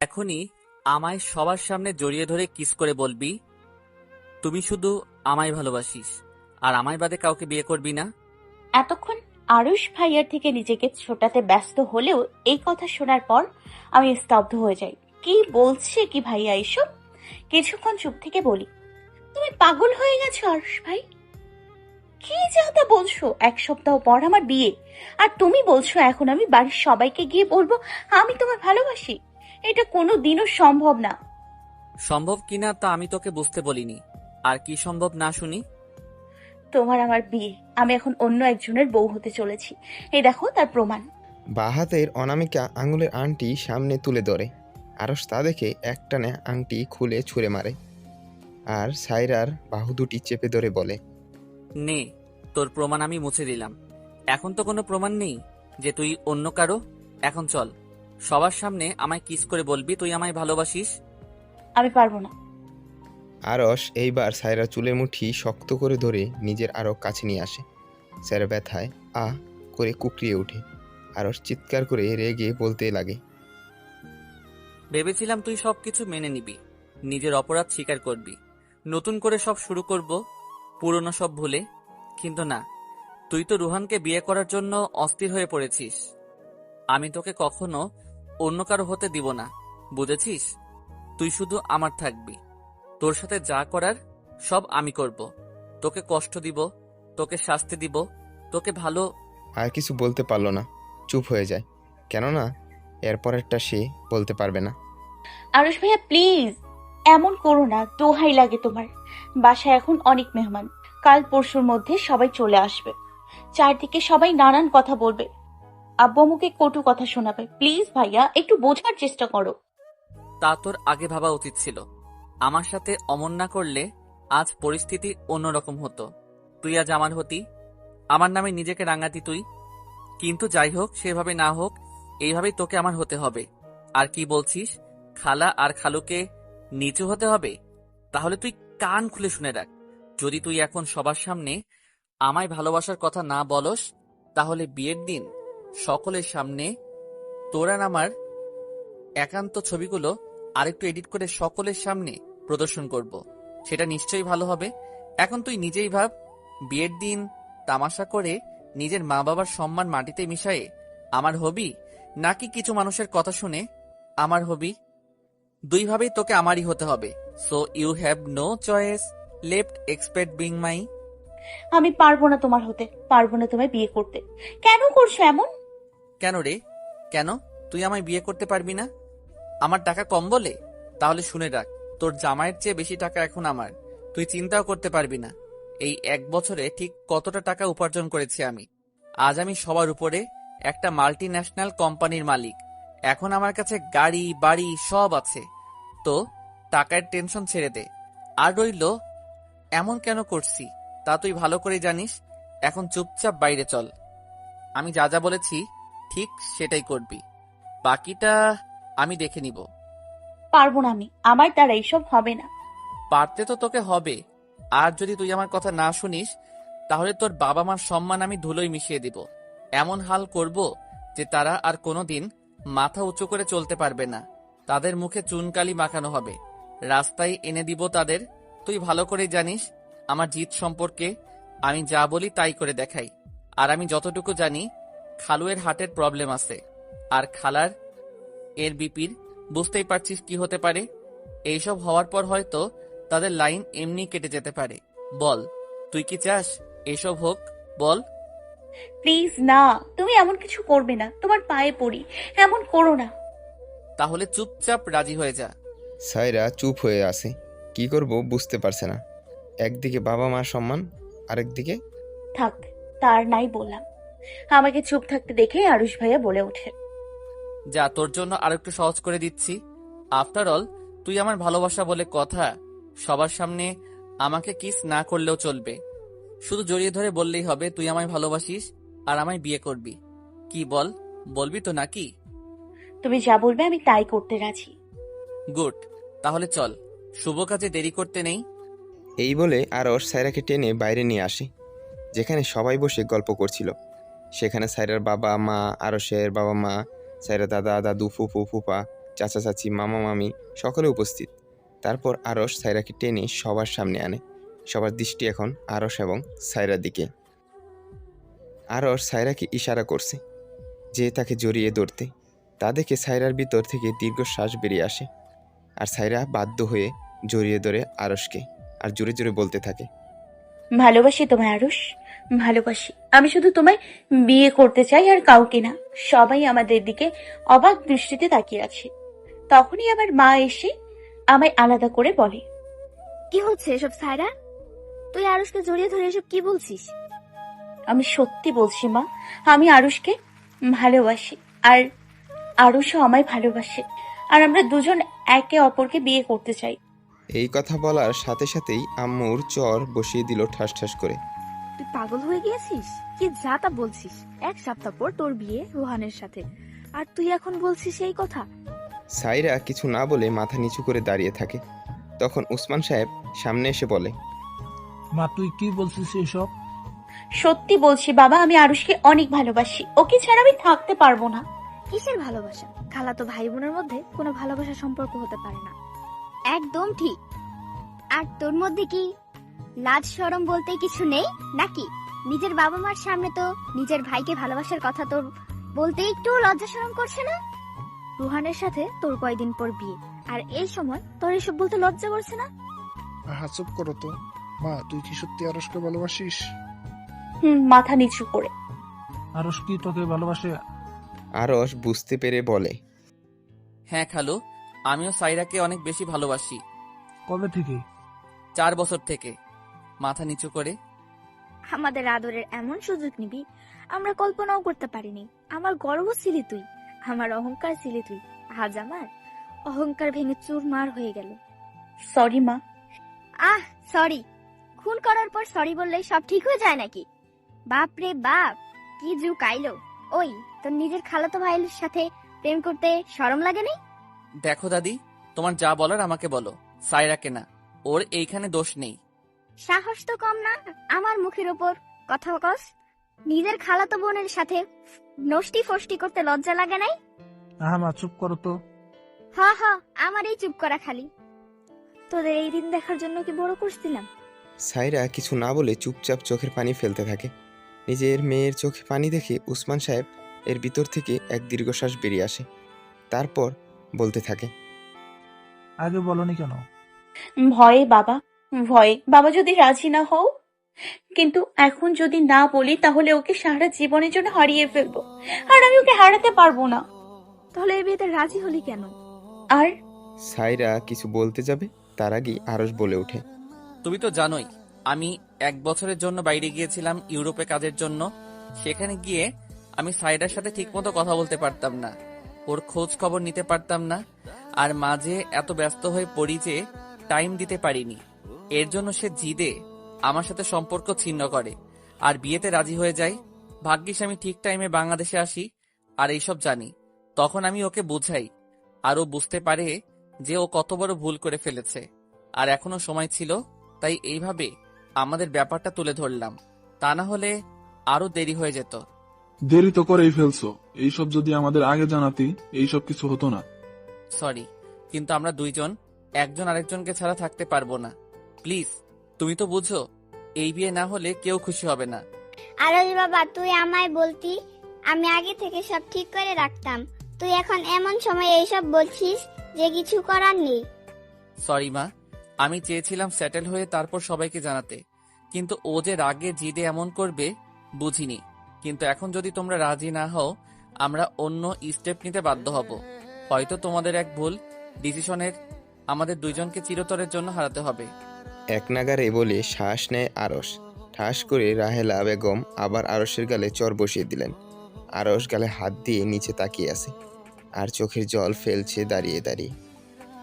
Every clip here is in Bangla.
এখনই আমায় সবার সামনে জড়িয়ে ধরে কিস করে বলবি, তুমি শুধু আমায় ভালোবাসিস আর আমায় বাদে কাউকে বিয়ে করবি না। এতক্ষণ আরুষ ভাইয়ার থেকে নিজেকে ছোটাতে ব্যস্ত হলেও এই কথা শোনার পর আমি স্তব্ধ হয়ে যাই। কি বলছে কি ভাইয়া এসব? কিছুক্ষণ চুপ থেকে বলি, তুমি পাগল হয়ে গেছো আরুষ ভাই? কি যা তা বলছো? এক সপ্তাহ পর আমার বিয়ে, আর তুমি বলছো এখন আমি বাড়ির সবাইকে গিয়ে বলবো আমি তোমায় ভালোবাসি? এটা কোনো দিনও সম্ভব না। সম্ভব কিনা তা আমি তোকে বুঝতে বলিনি, আর কি সম্ভব না শুনি। তোমার আমার বিয়ে, আমি এখন অন্য একজনের বউ হতে চলেছি, এই দেখো তার প্রমাণ। বাঁ হাতের অনামিকা আঙুলের আংটি সামনে তুলে ধরে। আরস তা দেখে একটানে আংটি খুলে ছুঁড়ে মারে আর সায়রার বাহু দুটি চেপে ধরে বলে, নে, তোর প্রমাণ আমি মুছে দিলাম। এখন তো কোনো প্রমাণ নেই যে তুই অন্য কারো। এখন চল, সবার সামনে আমায় কিস করে বলবি তুই আমায় ভালোবাসিস। আমি পারবো না। আরস এইবার সায়রার চুলের মুঠি শক্ত করে ধরে নিজের আরও কাছে নিয়ে আসে। সায়রা ব্যথায় আ করে কুকড়িয়ে ওঠে। আরস চিৎকার করে রেগে বলতে লাগে, ভেবেছিলাম তুই সবকিছু মেনে নিবি, নিজের অপরাধ স্বীকার করবি, নতুন করে সব শুরু করব, পুরনো সব ভুলে। কিন্তু না, তুই তো রুহানকে বিয়ে করার জন্য অস্থির হয়ে পড়েছিস। আমি তোকে কখনো অন্য কারো হতে দিব না, বুঝেছিস? তুই শুধু আমার থাকবি। তোর সাথে যা করার সব আমি করব। তোকে কষ্ট দিব, তোকে শাস্তি দিব, তোকে ভালো। আর কিছু বলতে পারল না, চুপ হয়ে যায়। কেননা এরপরেরটা সে বলতে পারবে না। আরুষ ভাইয়া প্লিজ এমন করো না, দোহাই লাগে তোমার। বাসায় এখন অনেক মেহমান, কাল পরশুর মধ্যে সবাই চলে আসবে। চারদিকে সবাই নানান কথা বলবে, আব্বু মুখে কটু কথা শোনাবে। প্লিজ ভাইয়া একটু বোঝার চেষ্টা করো। তা তোর আগে ভাবা উচিত ছিল। আমার সাথে অমন না করলে আজ পরিস্থিতি অন্যরকম হতো। তুই আজ আমার হতি, আমার নামে নিজেকে রাঙাতি তুই। কিন্তু যাই হোক, সেভাবে না হোক, এইভাবেই তোকে আমার হতে হবে। আর কি বলছিস, খালা আর খালুকে নিচু হতে হবে? তাহলে তুই কান খুলে শুনে রাখ, যদি তুই এখন সবার সামনে আমায় ভালোবাসার কথা না বলস, তাহলে বিয়ের দিন সকলের সামনে তোর আর আমার একান্ত ছবিগুলো আরেকটু এডিট করে সকলের সামনে প্রদর্শন করব। সেটা নিশ্চয়ই ভালো হবে। এখন তুই নিজেই ভাব, বিয়ের দিন তামাশা করে নিজের মা বাবার সম্মান মাটিতে মিশায়ে আমার হবি, নাকি কিছু মানুষের কথা শুনে আমার হবি? দুইভাবেই তোকে আমারই হতে হবে। So you have no choice left except being my. আমি পারবো না তোমার হতে, পারবো না তোমায় বিয়ে করতে। কেন করছো এমন? কেন রে, কেন? তুই আমায় বিয়ে করতে পারবি না আমার টাকা কম বলে? তাহলে শুনে রাখ, তোর জামাইয়ের চেয়ে বেশি টাকা এখন আমার। তুই চিন্তাও করতে পারবি না এই 1 বছরে ঠিক কতটা টাকা উপার্জন করেছি আমি। আজ আমি সবার উপরে একটা মাল্টি ন্যাশনাল কোম্পানির মালিক। এখন আমার কাছে গাড়ি বাড়ি সব আছে। তো টাকার টেনশন ছেড়ে দে। আর রইল, এমন কেন করছি তা তুই ভালো করে জানিস। এখন চুপচাপ বাইরে চল। আমি যা যা বলেছি ঠিক সেটাই করবি, বাকিটা আমি দেখে নিব। পারবো না আমি, আমার দ্বারা এইসব হবে না। পারতে তো তোকে হবে। আর যদি তুই আমার কথা না শুনিস, তাহলে তোর বাবা মার সম্মান আমি ধুলোয় মিশিয়ে দিব। এমন হাল করব যে তারা আর কোনোদিন মাথা উঁচু করে চলতে পারবে না। তাদের মুখে চুনকালি মাখানো হবে, রাস্তায় এনে দিব তাদের। তুই ভালো করে জানিস আমার জিত সম্পর্কে। আমি যা বলি তাই করে দেখাই। আর আমি যতটুকু জানি, খালুয়ের হার্টের প্রবলেম আছে, আর খালার এর বিপির। বুঝতেই পারছিস কি হতে পারে। এইসব হওয়ার পর হয়তো তাদের লাইন এমনি কেটে যেতে পারে। বল, তুই কি চাস এসব হোক? বল। প্লিজ না, তুমি এমন কিছু করবে না, তোমার পায়ে পড়ি, এমন করো না। তাহলে চুপচাপ রাজি হয়ে যা। সায়রা চুপ হয়ে আসে, কি করব বুঝতে পারছে না। একদিকে বাবা মার সম্মান, আরেকদিকে থাক, তার নাই বললাম। আমাকে চুপ থাকতে দেখে আরুষ ভাইয়া বলে ওঠে, যা, তোর জন্য আরেকটু সহজ করে দিচ্ছি। আফটার অল, তুই আমার ভালোবাসা বলে কথা। সবার সামনে আমাকে কিস না করলেও চলবে, শুধু জড়িয়ে ধরে বললেই হবে তুই আমায় ভালোবাসিস আর আমায় বিয়ে করবি। কি বল, বলবি তো নাকি? তুমি যা বলবে আমি তাই করতে রাজি। গুড, তাহলে চল, শুভ কাজে দেরি করতে নেই। এই বলে আরস সায়রাকে টেনে বাইরে নিয়ে আসে, যেখানে সবাই বসে গল্প করছিল। সেখানে সায়রার বাবা মা, আরসের বাবা মা, সায়রা দাদা দাদু ফুফু ফুফা, চাচা চাচি মামা মামি সকলে উপস্থিত। তারপর আরশ সাইরাকে টেনে সবার সামনে আনে। সবার দৃষ্টি এখন আরশ এবং সাইরার দিকে। আরশ সাইরাকে ইশারা করছে যে তাকে জড়িয়ে ধরতে। তা দেখে সাইরার ভিতর থেকে দীর্ঘশ্বাস বেরিয়ে আসে, আর সাইরা বাধ্য হয়ে জড়িয়ে ধরে আরশকে আর জোরে জোরে বলতে থাকে, ভালোবাসি তোমায় আরুষ, ভালোবাসি। আমি শুধু তোমায় বিয়ে করতে চাই, আর কাউকে না। সবাই আমাদের দিকে অবাক দৃষ্টিতে তাকিয়ে আছে। তখনই আমার মা এসে আমায় আলাদা করে বলে, কি হচ্ছে এসব সায়রা? তুই আরুষকে জড়িয়ে ধরে এসব কি বলছিস? আমি সত্যি বলছি মা, আমি আরুষকে ভালোবাসি, আর আরুষও আমায় ভালোবাসে, আর আমরা দুজন একে অপরকে বিয়ে করতে চাই। এই কথা বলার সাথে সাথেই আম্মুর চর বসিয়ে দিল ঠাস ঠাস করে। তুই পাগল হয়ে গিয়েছিস? কি যা তা বলছিস? 1 সপ্তাহ পর তোর বিয়ে রোহানের সাথে, আর তুই এখন বলছিস এই কথা? সাইরা কিছু না বলে মাথা নিচু করে দাঁড়িয়ে থাকে। তখন উসমান সাহেব সামনে এসে বলে, মা তুই কি বলছিস এসব? সত্যি বলছি বাবা, আমি আরুষকে অনেক ভালোবাসি। ওকে ছাড়া আমি থাকতে পারবো না। কিসের ভালোবাসা? খালাতো ভাই বোনের মধ্যে কোনো ভালোবাসার সম্পর্ক হতে পারে না। একদম ঠিক। আর তোর মধ্যে কি লাজ শরম বলতে কিছু নেই নাকি? নিজের বাবা মার সামনে তো নিজের ভাইকে ভালোবাসার কথা তোর বলতে একটু লজ্জা শরম করছে না? রোহানের সাথে তোর কয়দিন পর বিয়ে, আর এই সময় তোর এসব বলতে লজ্জা করছে না? চুপ করো তো। মা তুই কি সত্যি আরশকে ভালোবাসিস? মাথা নিচু করে। আরশ কি তোকে ভালোবাসে? আরশ বুঝতে পেরে বলে, হ্যাঁ খালু, আমিও সাইরাকে অনেক বেশি ভালোবাসি। কবে থেকে? 4 বছর থেকে। মাথা নিচু করে। আমাদের আদরের এমন সুযোগ নিবি আমরা কল্পনাও করতে পারিনি। আমার গর্ব ছিলি তুই, আমার অহংকার ছিলি তুই। আজ আমার অহংকার ভেঙে চুরমার হয়ে গেল। সরি মা। আহ সরি, খুন করার পর সরি বললেই সব ঠিক হয়ে যায় নাকি? বাপ রে বাপ, কি যুগ আইলো। ওই তোর নিজের খালাতো ভাইয়ের সাথে প্রেম করতে শরম লাগে না? দেখো দাদি, তোমার যা বলার আমাকে বলো, সাইরাকে না। ওর এইখানে দোষ নেই। সাহস তো কম না আমার মুখের উপর কথা কস। নিজের খালাতো বোনের সাথে নষ্টি ফষ্টি করতে লজ্জা লাগে নাই? মা চুপ করো তো। হ হ, আমার এই চুপ করা খালি। তোদের এই দিন দেখার জন্য কি বড় করছিলাম? সাইরা কিছু না বলে চুপচাপ চোখের পানি ফেলতে থাকে। নিজের মেয়ের চোখে পানি দেখে উসমান সাহেব এর ভিতর থেকে এক দীর্ঘশ্বাস বেরিয়ে আসে। তারপর বলতে থাকে, আগে বলনি কেন? ভয়ে বাবা, ভয়ে। বাবা যদি রাজি না হও, কিন্তু এখন যদি না বলি তাহলে ওকে সারা জীবনের জন্য হারিয়ে ফেলবো, আর আমি ওকে হারাতে পারবো না। তাহলে এই বিয়েতে রাজি হলি কেন? আর সাইরা কিছু বলতে যাবে তার আগেই আরশ বলে ওঠে, তুমি তো জানোই আমি 1 বছরের জন্য বাইরে গিয়েছিলাম ইউরোপে কাজের জন্য। সেখানে গিয়ে আমি সাইরার সাথে ঠিকমতো কথা বলতে পারতাম না, ওর খোঁজ খবর নিতে পারতাম না, আর মাঝে এত ব্যস্ত হয়ে পড়ি যে টাইম দিতে পারিনি। এর জন্য সে জিদে আমার সাথে সম্পর্ক ছিন্ন করে আর বিয়েতে রাজি হয়ে যায়। ভাগ্যিস আমি ঠিক টাইমে বাংলাদেশে আসি আর এইসব জানি। তখন আমি ওকে বুঝাই, আর ও বুঝতে পারে যে ও কত বড় ভুল করে ফেলেছে, আর এখনো সময় ছিল, তাই এইভাবে আমাদের ব্যাপারটা তুলে ধরলাম। তা না হলে আরো দেরি হয়ে যেত। দেরি তো করেই ফেলছো। এইসব যদি আমাদের আগে জানাতি এইসব কিছু হতো না। সরি, কিন্তু আমরা দুইজন একজন আরেকজনকে ছাড়া থাকতে পারবো না। প্লিজ, তুমি তো বুঝো এই বিয়ে না হলে কেউ খুশি হবে না। আরজ বাবা, তুই আমায় বলতি, আমি আগে থেকে সব ঠিক করে রাখতাম। তুই এখন এমন সময় এইসব বলছিস যে কিছু করার নেই। সরি মা, আমি চেয়েছিলাম সেটেল হয়ে তারপর সবাইকে জানাতে, কিন্তু ও যে রাগে জিদে এমন করবে বুঝিনি। কিন্তু এখন যদি তোমরা রাজি না হও, আমরা অন্য স্টেপ নিতে বাধ্য হব। হয়তো তোমাদের এক ভুল ডিসিশনের আমাদের দুইজনকে চিরতরের জন্য হারাতে হবে। এক নাগারে বলে শ্বাস নেয় আরশ। ঠাস করে রাহেলা বেগম আবার আরশের গালে চর বসিয়ে দিলেন। আরশ গালে হাত দিয়ে নিচে তাকিয়ে আছে আর চোখের জল ফেলছে দাঁড়িয়ে দাঁড়িয়ে।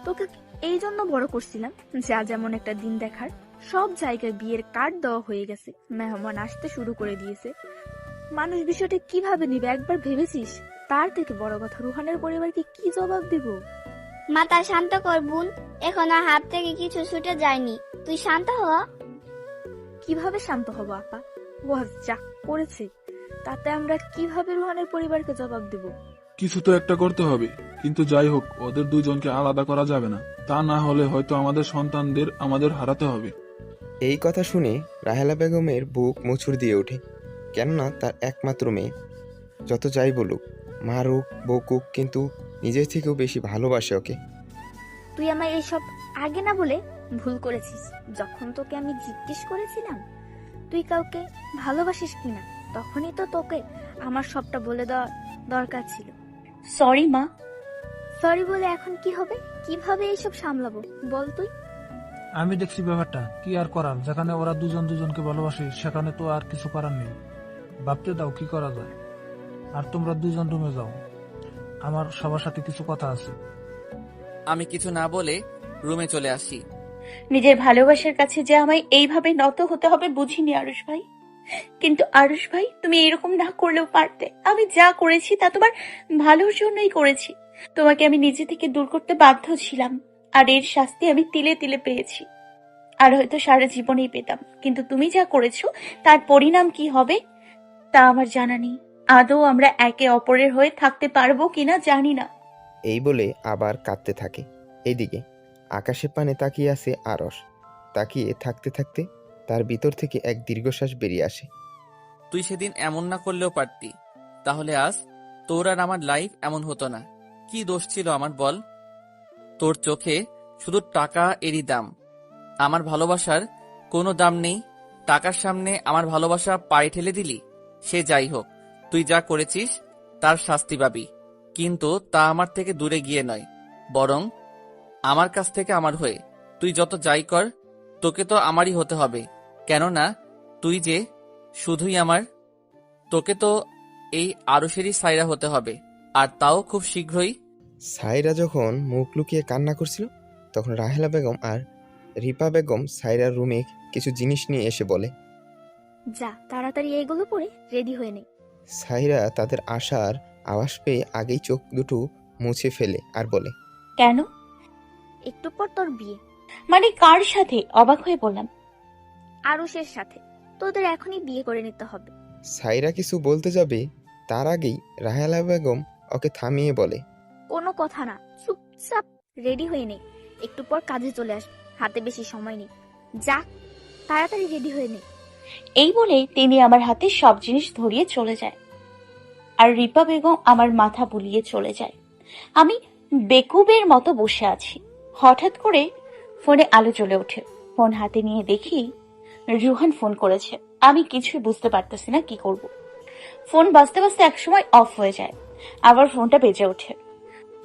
তোকে এই জন্য বড় করছিলাম যা যেমন একটা দিন দেখার। সব জায়গায় বিয়ের কার্ড দেওয়া হয়ে গেছে, মেহমান আসতে শুরু করে দিয়েছে। মানুষ বিষয়টা কিভাবে নিবে একবার ভেবেছিস? তার থেকে বড় কথা, রুহানের পরিবারকে কি জবাব দিব? মাথা শান্ত কর বোন, এখনো হাত থেকে কিছু ছুটে যায়নি। তুই শান্ত হ। কিভাবে শান্ত হব আপা? ও আজ যা করেছে তাতে আমরা কিভাবে রুহানের পরিবারকে জবাব দেব? কিছু তো একটা করতে হবে, কিন্তু যাই হোক ওদের দুজনকে আলাদা করা যাবে না, তা না হলে হয়তো আমাদের সন্তানদের আমাদের হারাতে হবে। এই কথা শুনে রাহেলা বেগমের বুক মোচড় দিয়ে ওঠে, কেননা তার একমাত্র মেয়ে। যত যাই বলুক, মারুক বকুক, কিন্তু নিজের থেকেও বেশি ভালোবাসে ওকে। তুই আমায় এসব আগে না বলে ভুল করেছিস। যখন তোকে আমি জিজ্ঞেস করেছিলাম তুই কাউকে ভালোবাসিস কিনা, তখনই তো তোকে আমার সবটা বলে দেওয়ার দরকার ছিল। সরি মা। সরি বলে এখন কি হবে? কিভাবে এইসব সামলাবো বল তুই? আমি দেখছি ব্যাপারটা, কি আর করার, যেখানে ওরা দুজন দুজনকে ভালোবাসে সেখানে তো আর কিছু করার নেই। ভাবতে দাও কি করা যায়। আর তোমরা দুজন রুমে যাও, আমার সবার সাথে কিছু কথা আছে। আমি কিছু না বলে রুমে চলে আসি। নিজের ভালোবাসার কাছে যে আমায় এইভাবে নত হতে হবে বুঝিনি আরুষ ভাই। কিন্তু আরুষ ভাই, তুমি এরকম না করলেও পারতে। আমি যা করেছি তা তোমার ভালোর জন্যই করেছি। তোমাকে আমি নিজে থেকে দূর করতে বাধ্য ছিলাম, আর এর শাস্তি আমি তিলে তিলে পেয়েছি, আর হয়তো সারা জীবনেই পেতাম। কিন্তু তুমি যা করেছো তার পরিণাম কি হবে তা আমার জানা নেই। আদৌ আমরা একে অপরের হয়ে থাকতে পারবো কিনা জানি না। এই বলে আবার কাঁদতে থাকে। এইদিকে আকাশের পানে তাকিয়ে আছে আরশ। তাকিয়ে থাকতে থাকতে তার ভিতর থেকে এক দীর্ঘশ্বাস বেরিয়ে আসে। তুই সেদিন এমন না করলেও পারতি, তাহলে আজ তোর আর আমার লাইফ এমন হতো না। কি দোষ ছিল আমার বল? তোর চোখে শুধু টাকা এরই দাম, আমার ভালোবাসার কোনো দাম নেই। টাকার সামনে আমার ভালোবাসা পায়ে ঠেলে দিলি। সে যাই হোক, তুই যা করেছিস তার শাস্তি পাবি, কিন্তু তা আমার থেকে দূরে গিয়ে নয়, বরং আমার কাছ থেকে আমার হয়ে। তুই যত যাই কর, তোকে তো আমারই হতে হবে, কেননা তুই যে শুধুই আমার। তোকে তো এই আরশেরই সাইরা হতে হবে, আর তাও খুব শীঘ্রই। সাইরা যখন মুখ লুকিয়ে কান্না করছিল, তখন রাহেলা বেগম আর রিপা বেগম সাইরার রুমে কিছু জিনিস নিয়ে এসে বলে। যা তাড়াতাড়ি এগুলো পরে রেডি হয়ে নে। সাইরা তাদের আসার আওয়াজ পেয়ে আগেই চোখ দুটো মুছে ফেলে আর বলে, কেন? একটু পর তোর বিয়ে। মানে কার সাথে? অবাক হয়ে বললাম। আরুষের সাথে। তোদের এখনই বিয়ে করে নিতে হবে। সাইরা কিছু বলতে যাবে, তার আগেই রাহেলা বেগম ওকে থামিয়ে বলে, কোনো কথা না, চুপচাপ রেডি হয়ে নে। একটু পর কাজে চলে আসবে, হাতে বেশি সময় নেই। যা তাড়াতাড়ি রেডি হয়ে নে। এই বলে তিনি আমার হাতে সব জিনিস ধরিয়ে চলে যায়, আর রিপা বেগম আমার মাথা বুলিয়ে চলে যায়। আমি বেকুবের মতো বসে আছি। হঠাৎ করে ফোনে আলো জ্বলে ওঠে। ফোন হাতে নিয়ে দেখি রুহান ফোন করেছে। আমি কিছুই বুঝতে পারতেছি না কি করব। ফোন বাজতে বাজতে একসময় অফ হয়ে যায়, আবার ফোনটা বেজে ওঠে।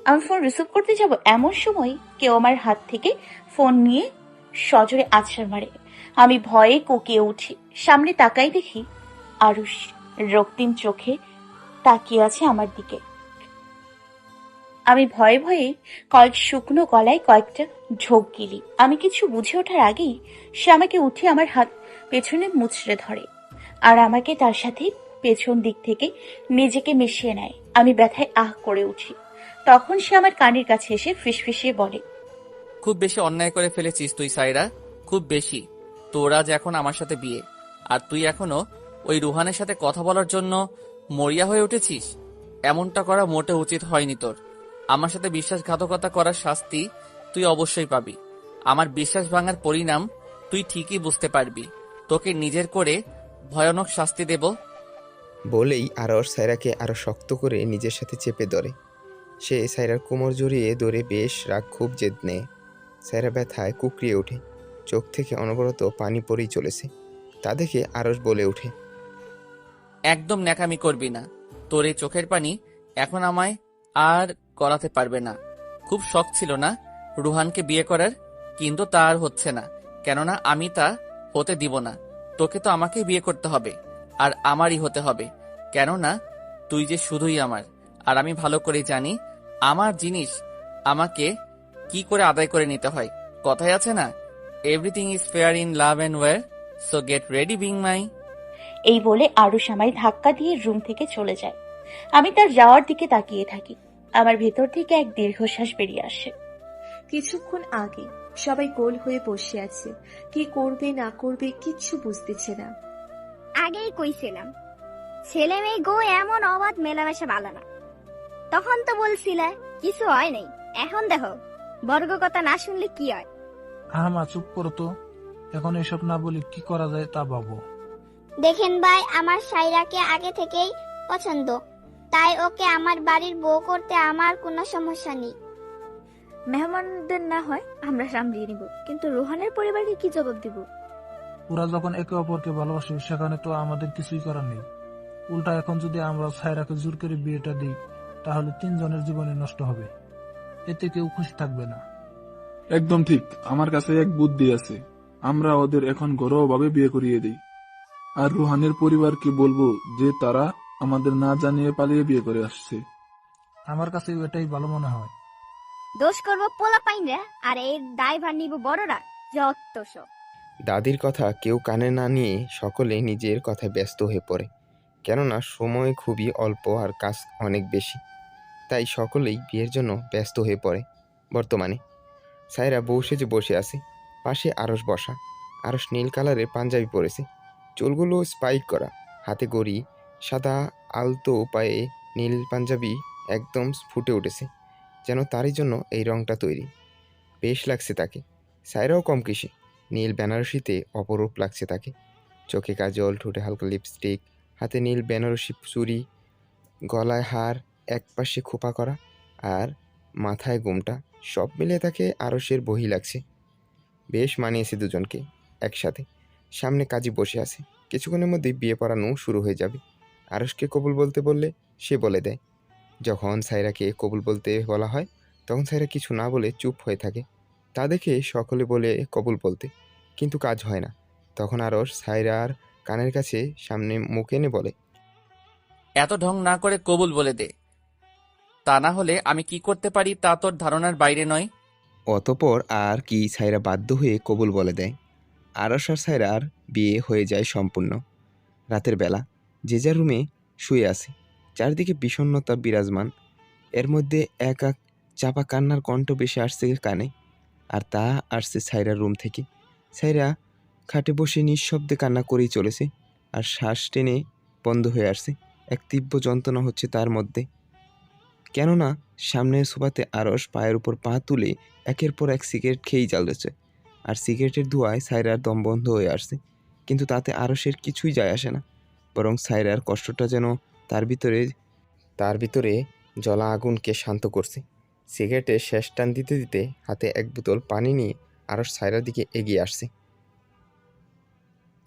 আমি ফোন রিসিভ করতে যাব, এমন সময় কেউ আমার হাত থেকে ফোন নিয়ে সজোরে আছাড় মারে। আমি ভয়ে কুকিয়ে উঠি। সামনে তাকাই দেখি আরুষ রক্তিম চোখে তাকিয়ে আছে আমার দিকে। আমি ভয়ে ভয়ে কয়েক শুকনো গলায় কয়েকটা ঢোক গিলি। আমি কিছু বুঝে ওঠার আগেই সে আমাকে উঠে আমার হাত পেছনে মুচড়ে ধরে, আর আমাকে তার সাথে পেছন দিক থেকে নিজেকে মিশিয়ে নেয়। আমি ব্যথায় আহ করে উঠি। তখন সে আমার কানের কাছে এসে ফিসফিসিয়ে বলে, খুব বেশি অন্যায় করে ফেলেছিস তুই সাইরা, খুব বেশি। তোর আজ এখন আমার সাথে বিয়ে, আর তুই এখনো ওই রুহানের সাথে কথা বলার জন্য মরিয়া হয়ে উঠেছিস। এমনটা করা মোটে উচিত হয়নি তোর। আমার সাথে বিশ্বাসঘাতকতা করার শাস্তি তুই অবশ্যই পাবি। আমার বিশ্বাস ভাঙার পরিণাম তুই ঠিকই বুঝতে পারবি। তোকে নিজের করে ভয়ানক শাস্তি দেব। বলেই আরশ সাইরাকে আরো শক্ত করে নিজের সাথে চেপে ধরে। সে সাইরার কোমর জড়িয়ে ধরে বেশ রাগ খুব জেদ নেয়। সাইরা ব্যথায় কুকরিয়ে ওঠে, চোখ থেকে অনবরত পানি পড়েই চলেছে। তা দেখে আরশ বলে ওঠে, একদম ন্যাকামি করবি না। তোর এই চোখের পানি এখন আমায় আর গলাতে পারবে না। খুব শখ ছিল না রুহানকে বিয়ে করার, কিন্তু তা আর হচ্ছে না, কেননা আমি তা হতে দিব না। তোকে তো আমাকেই বিয়ে করতে হবে, আর আমারই হতে হবে, কেননা তুই যে শুধুই আমার। আর আমি ভালো করে জানি আমার জিনিস আমাকে কি করে আদায় করে নিতে হয়। কথায় আছে না, everything is fair in love and war, so get ready being my. এই বলে আরুষ আমায় ধাক্কা দিয়ে রুম থেকে চলে যায়। আমি তার যাওয়ার দিকে তাকিয়ে থাকি। আমার ভেতর থেকে এক দীর্ঘশ্বাস বেরিয়ে আসে। কিছুক্ষণ আগে সবাই গোল হয়ে বসে আছে, কি করবে না করবে কিচ্ছু বুঝতেছে না। আগেই কইছিলাম ছেলে মেয়ে গো এমন অবাধ মেলামেশা ভালো না। তখন তো বলছিলে কিছু হয় নাই, এখন দেখো বর্গ কথা না শুনলে কি হয়। আহমা চুপ করো তো, এখন এসব না বলি কি করা যায় তা ভাবো। দেখেন ভাই, আমার সাইরাকে আগে থেকেই পছন্দ, তাই ওকে আমার বাড়ির বউ করতে আমার কোনো সমস্যা নেই। মেহমানদের না হয় আমরা সামলিয়ে নিব, কিন্তু রোহানের পরিবারকে কি জবাব দিব? ওরা যখন একে অপরকে ভালোবাসে সেখানে তো আমাদের কিছুই করার নেই। উল্টা এখন যদি আমরা সাইরাকে জোর করে বিয়েটা দিই তাহলে 3 জনের জীবনে নষ্ট হবে, এতে কেউ খুশি থাকবে না। একদম ঠিক, আমার কাছে এক বুদ্ধি আছে। আমরা ওদের এখন ঘরোয়াভাবে বিয়ে করিয়ে দিই, আর রুহানের পরিবারকে বলবো যে তারা আমাদের না জানিয়ে পালিয়ে বিয়ে করে আসছে। আমার কাছে এটাই ভালো মনে হয়। দোষ করবো পোলা পাইনরা, আর এর দায়ভার নিব বড়রা। যত সব। দাদির কথা কেউ কানে না নিয়ে সকলে নিজের কথায় ব্যস্ত হয়ে পড়ে, কেননা সময় খুবই অল্প আর কাজ অনেক বেশি। তাই সকলেই বিয়ের জন্য ব্যস্ত হয়ে পড়ে। বর্তমানে সাইরা বউ সেজে বসে আছে, পাশে আরস বসা। আরস নীল কালারের পাঞ্জাবি পরেছে, চুলগুলো স্পাইক করা, হাতে গড়ি, সাদা আলতো পায়ে নীল পাঞ্জাবি একদম ফুটে উঠেছে, যেন তারই জন্য এই রংটা তৈরি। বেশ লাগছে তাকে। সাইরাও কম কিসে, নীল বেনারসিতে অপরূপ লাগছে তাকে। চোখে কাজল, ঠোঁটে হালকা লিপস্টিক, হাতে নীল বেনারসি চুড়ি, গলায় হার, একপাশে খোপা করা আর মাথায় গোমটা, সব মিলে তাকে আরসের বহি লাগছে। বেশ মানিয়েছে দুজনকে একসাথে। সামনে কাজী বসে আছে, কিছুক্ষণের মধ্যেই বিয়ে পড়ানো শুরু হয়ে যাবে। আরসকে কবুল বলতে বললে সে বলে দেয়। যখন সাইরাকে কবুল বলতে বলা হয় তখন সাইরা কিছু না বলে চুপ হয়ে থাকে। তা দেখে সকলে বলে কবুল বলতে, কিন্তু কাজ হয় না। তখন আরস সাইরার কানের কাছে সামনে মুখ এনে বলে, এত ঢং না করে কবুল বলে দে, তা না হলে আমি কি করতে পারি তা তোর ধারণার বাইরে নয়। অতপর আর কি সাইরা বাধ্য হয়ে কবুল বলে দেয়। আরস আর সাইরার বিয়ে হয়ে যায় সম্পূর্ণ। রাতের বেলা যে যার রুমে শুয়ে আছে, চারদিকে বিষণ্ণতা বিরাজমান। এর মধ্যে এক এক চাপা কান্নার কণ্ঠ বেশি আসছে কানে, আর তা আসছে সাইরার রুম থেকে। সাইরা খাটে বসে নিঃশব্দে কান্না করেই চলেছে, আর শ্বাস টেনে বন্ধ হয়ে আসছে। এক তীব্র যন্ত্রণা হচ্ছে তার মধ্যে, কেননা সামনের সোফাতে আরস পায়ের উপর পা তুলে একের পর এক সিগারেট খেয়েই জ্বালছে, আর সিগারেটের ধোঁয়ায় সাইরার দম বন্ধ হয়ে আসছে। কিন্তু তাতে আরসের কিছুই যায় আসে না, বরং সাইরার কষ্টটা যেন তার ভিতরে জ্বলা আগুনকে শান্ত করছে। সিগারেটের শেষ টান দিতে দিতে হাতে এক বোতল পানি নিয়ে আরস সাইরার দিকে এগিয়ে আসছে।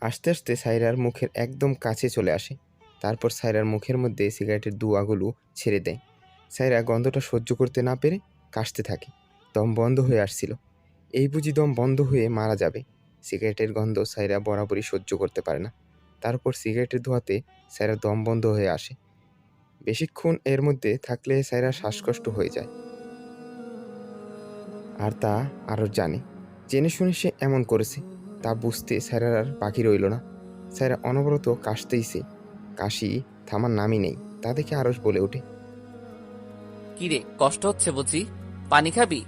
আস্তে আস্তে সাইরার মুখের একদম কাছে চলে আসে, তারপর সাইরার মুখের মধ্যে সিগারেটের ধোঁয়াগুলো ছেড়ে দেয়। সাইরা গন্ধটা সহ্য করতে না পেরে কাশতে থাকে, দম বন্ধ হয়ে আসছিল। এই বুঝি দম বন্ধ হয়ে মারা যাবে। সিগারেটের গন্ধ সাইরা বরাবরই সহ্য করতে পারে না। তারপর সিগারেটের ধোঁয়াতে সাইরা দম বন্ধ হয়ে আসে। বেশিক্ষণ এর মধ্যে থাকলে সাইরা শ্বাসকষ্ট হয়ে যায়, আর তা আরও জানে। জেনে শুনে সে এমন করেছে তা বুঝতে সাইরার আর বাকি রইল না। সাইরা অনবরত কাশতেইছে, কাশি থামার নামই নেই। তা দেখে আরস বলে ওঠে, কিরে, কষ্ট হচ্ছে বুঝি? পানি খাবি?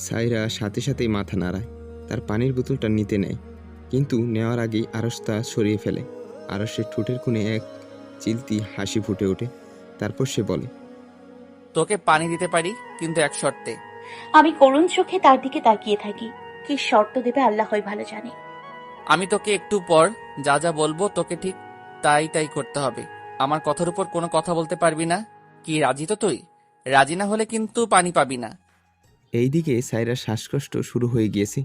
সাইরা সাথে সাথেই মাথা নাড়ায়, তার পানির বোতলটা নিতে নেয়, কিন্তু নেওয়ার আগেই আরস তা সরিয়ে ফেলে। আরসের ঠোঁটের কোণে এক চিলতি হাসি ফুটে ওঠে। তারপর সে বলে, তোকে পানি দিতে পারি, কিন্তু এক শর্তে। আমি করুণ চোখে তার দিকে তাকিয়ে থাকি। কি শর্ত দেবে আল্লাহই ভালো জানে। আমি তোকে একটু পর যা যা বলবো তোকে ঠিক তাই তাই করতে হবে। আমার কথার উপর কোনো কথা বলতে পারবি না। কি রাজি তো তুই? রাজি না হলে কিন্তু পানি পাবি না। এইদিকে সাইরার শ্বাসকষ্ট শুরু হয়ে গিয়েছে।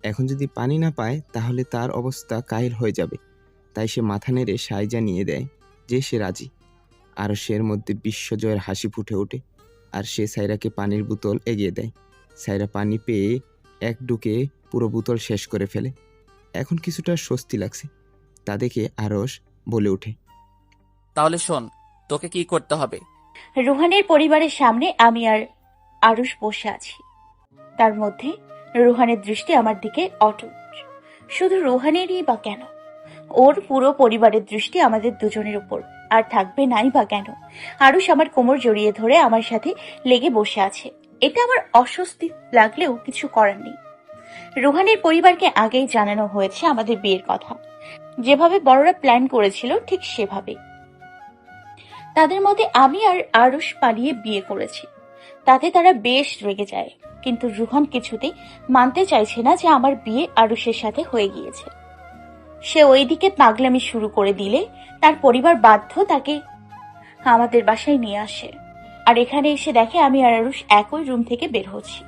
এখন যদি পানি না পায় তাহলে তার অবস্থা কাহিল হয়ে যাবে। তাই সে মাথা নেড়ে সায় জানিয়ে দেয় যে সে রাজি। আর সের মধ্যে বিশ্বজয়ের হাসি ফুটে ওঠে, আর সে সাইরাকে পানির বোতল এগিয়ে দেয়। সাইরা পানি পেয়ে এক ডুকে পুরো বোতল শেষ করে ফেলে। এখন কিছুটা স্বস্তি লাগছে। তা দেখে আরস বলে ওঠে, তাহলে শোন, তোকে কি করতে হবে। রুহানের পরিবারের সামনে আমি আর আরুষ বসে আছি। তার মধ্যে রুহানের দৃষ্টি আমার দিকে অটুট। শুধু রুহানেরই বা কেন, ওর পুরো পরিবারের দৃষ্টি আমাদের দুজনের উপর। আর থাকবে নাই বা কেন। আরুষ আমার কোমর জড়িয়ে ধরে আমার সাথে লেগে বসে আছে। এটা আমার অস্বস্তি লাগলেও কিছু করার নেই। রুহানের পরিবারকে আগেই জানানো হয়েছে আমাদের বিয়ের কথা। যেভাবে বড়রা প্ল্যান করেছিল ঠিক সেভাবে। তাদের মতে আমি আর আরুষ পালিয়ে বিয়ে করেছি। তাতে তারা বেশ রেগে যায়, কিন্তু রুহান কিছুতেই মানতে চাইছে না যে আমার বিয়ে আরুষের সাথে হয়ে গিয়েছে। সে ওইদিকে পাগলামি শুরু করে দিলে তার পরিবার বাধ্য তাকে আমাদের বাসায় নিয়ে আসে। আর এখানে এসে দেখে আমি আর আরুষ একই রুম থেকে বের হচ্ছি।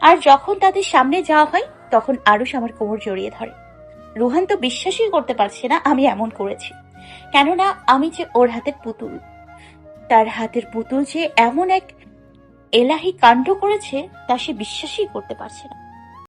আর যখন তাদের সামনে যাওয়া হয় তখন আরুষ আমার কোমর জড়িয়ে ধরে। রুহান তো বিশ্বাসই করতে পারছে না আমি এমন করেছি, কেননা আমি যে ওর হাতের পুতুল। তার হাতের পুতুল যে এমন এক এলাহি কাণ্ড করেছে তা সে বিশ্বাসই করতে পারছে না।